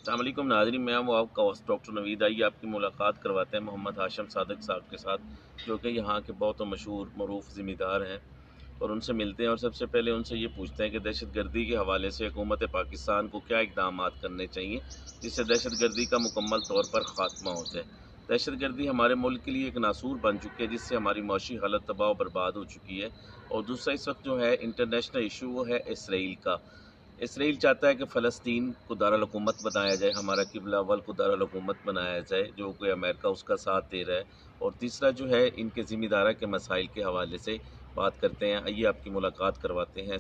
السلام علیکم ناظرین، میں وہ آپ کا ہوسٹ ڈاکٹر نوید۔ آئیے آپ کی ملاقات کرواتے ہیں محمد ہاشم صادق صاحب کے ساتھ، جو کہ یہاں کے بہت مشہور معروف ذمہ دار ہیں، اور ان سے ملتے ہیں اور سب سے پہلے ان سے یہ پوچھتے ہیں کہ دہشت گردی کے حوالے سے حکومت پاکستان کو کیا اقدامات کرنے چاہیے جس سے دہشت گردی کا مکمل طور پر خاتمہ ہو جائے۔ دہشت گردی ہمارے ملک کے لیے ایک ناسور بن چکی ہے، جس سے ہماری معاشی حالت تباہ و برباد ہو چکی ہے۔ اور دوسرا اس وقت جو ہے انٹرنیشنل ایشو، وہ ہے اسرائیل کا۔ اسرائیل چاہتا ہے کہ فلسطین کو دارالحکومت بنایا جائے، ہمارا قبلہ اول کو دارالحکومت بنایا جائے، جو کہ امریکہ اس کا ساتھ دے رہا ہے۔ اور تیسرا جو ہے ان کے ذمہ دارہ کے مسائل کے حوالے سے بات کرتے ہیں۔ آئیے آپ کی ملاقات کرواتے ہیں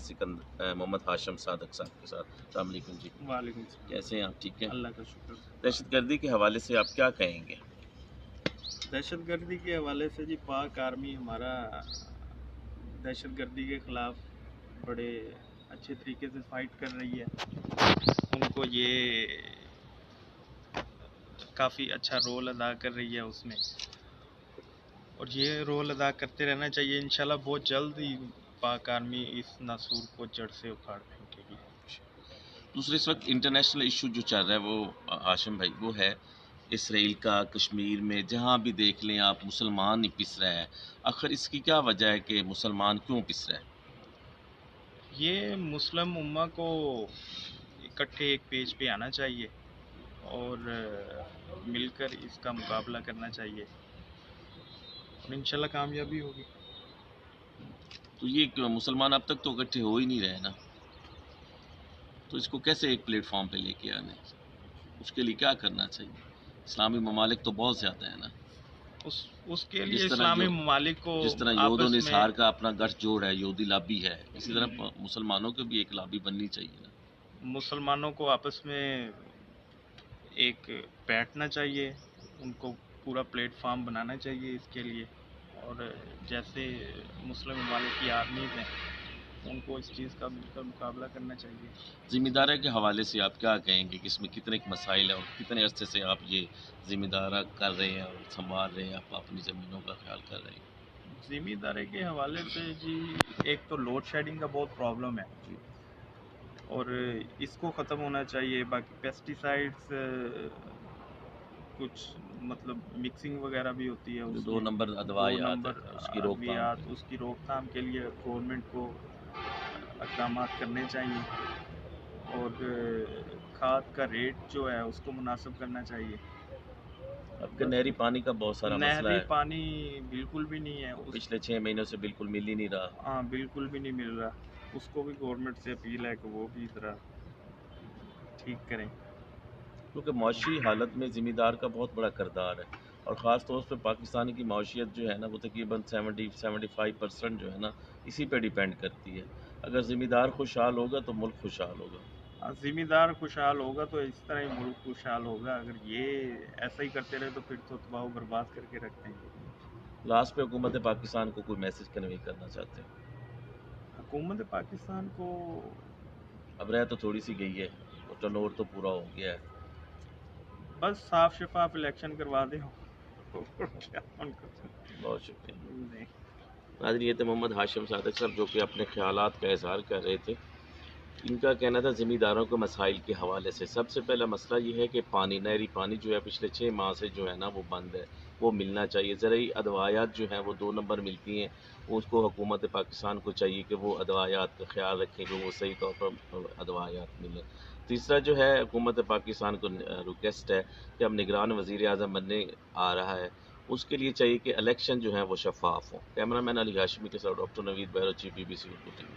محمد ہاشم صادق صاحب کے ساتھ۔ السلام علیکم جی، وعلیکم السلام۔ کیسے ہیں آپ؟ ٹھیک ہیں؟ اللہ کا شکر۔ دہشت گردی کے حوالے سے آپ کیا کہیں گے؟ دہشت گردی کے حوالے سے جی، پاک آرمی ہمارا دہشت گردی کے خلاف بڑے اچھے طریقے سے فائٹ کر رہی ہے۔ ان کو یہ کافی اچھا رول ادا کر رہی ہے اس میں، اور یہ رول ادا کرتے رہنا چاہیے۔ انشاءاللہ بہت جلد ہی پاک آرمی اس ناسور کو جڑ سے اکھاڑ پھینکے گی۔ دوسرے اس وقت انٹرنیشنل ایشو جو چل رہا ہے وہ ہاشم بھائی، وہ ہے اسرائیل کا۔ کشمیر میں جہاں بھی دیکھ لیں آپ، مسلمان ہی پس رہا ہے۔ آخر اس کی کیا وجہ ہے کہ مسلمان کیوں پس رہا ہے؟ یہ مسلم امہ کو اکٹھے ایک پیج پہ آنا چاہیے اور مل کر اس کا مقابلہ کرنا چاہیے، اور انشاءاللہ کامیابی ہوگی۔ تو یہ مسلمان اب تک تو اکٹھے ہو ہی نہیں رہے نا، تو اس کو کیسے ایک پلیٹ فارم پہ لے کے آنے؟ اس کے لیے کیا کرنا چاہیے؟ اسلامی ممالک تو بہت زیادہ ہیں نا۔ اس کے لیے اسلامی ممالک کو جس طرح یہود و آپس میں نصار کا اپنا گٹھ جوڑ ہے، یہودی لابی ہے، اسی طرح مسلمانوں کے بھی ایک لابی بننی چاہیے نا۔ مسلمانوں کو آپس میں ایک بیٹھنا چاہیے، ان کو پورا پلیٹ فارم بنانا چاہیے اس کے لیے، اور جیسے مسلم ممالک کی آرمیز ہیں ان کو اس چیز کا مل کر مقابلہ کرنا چاہیے۔ ذمہ دارہ کے حوالے سے آپ کیا کہیں گے کہ اس میں کتنے مسائل ہیں اور کتنے عرصے سے آپ یہ ذمہ دارہ کر رہے ہیں اور سنبھال رہے ہیں، آپ اپنی زمینوں کا خیال کر رہے ہیں؟ ذمہ داری کے حوالے سے جی، ایک تو لوڈ شیڈنگ کا بہت پرابلم ہے جی، اور اس کو ختم ہونا چاہیے۔ باقی پیسٹی سائڈس کچھ مطلب مکسنگ وغیرہ بھی ہوتی ہے اس دو میں، نمبر دو ادویات نمبر اس کی روک تھام ادویات، اس کی روک تھام کے لیے گورنمنٹ کو اقدامات کرنے چاہیے، اور کھاد کا ریٹ جو ہے اس کو مناسب کرنا چاہیے۔ اب کے نہری پانی کا بہت سارا مسئلہ نہری ہے، پانی بالکل بھی نہیں ہے، پچھلے 6 مہینوں سے بالکل مل ہی نہیں رہا۔ ہاں بالکل بھی نہیں مل رہا۔ اس کو بھی گورنمنٹ سے اپیل ہے کہ وہ بھی ذرا ٹھیک کریں، کیونکہ معاشی حالت میں ذمہ دار کا بہت بڑا کردار ہے، اور خاص طور پہ پاکستان کی معاشیت جو ہے نا، وہ تقریباً 75% جو ہے نا اسی پہ ڈیپینڈ کرتی ہے۔ اگر ذمہ دار خوشحال ہوگا تو ملک خوشحال ہوگا۔ ذمہ دار خوشحال ہوگا تو اس طرح ہی ملک خوشحال ہوگا۔ اگر یہ ایسا ہی کرتے رہے تو پھر تو تباہ و برباد کر کے رکھ دیں گے۔ لاسٹ پہ حکومت پاکستان کو کوئی میسج کنوے کرنا چاہتے ہیں؟ حکومت پاکستان کو اب رہ تو تھوڑی سی گئی ہے اور ٹرن اوور تو پورا ہو گیا ہے۔ بس صاف شفاف الیکشن کروا دیں۔ بہت شکریہ ناظرین، یہ تھے محمد ہاشم صادق صاحب، جو کہ اپنے خیالات کا اظہار کر رہے تھے۔ ان کا کہنا تھا ذمہ داروں کے مسائل کے حوالے سے سب سے پہلا مسئلہ یہ ہے کہ پانی، نہری پانی جو ہے پچھلے 6 ماہ سے جو ہے نا وہ بند ہے، وہ ملنا چاہیے۔ زرعی ادویات جو ہیں وہ 2 نمبر ملتی ہیں، اس کو حکومت پاکستان کو چاہیے کہ وہ ادویات کا خیال رکھیں کہ وہ صحیح طور پر ادویات ملیں۔ تیسرا جو ہے حکومت پاکستان کو ریکویسٹ ہے کہ اب نگران وزیر اعظم بننے آ رہا ہے، اس کے لیے چاہیے کہ الیکشن جو ہیں وہ شفاف ہوں۔ کیمرہ مین علی ہاشمی کے ساتھ ڈاکٹر نوید بہروچی، BBC اردو TV۔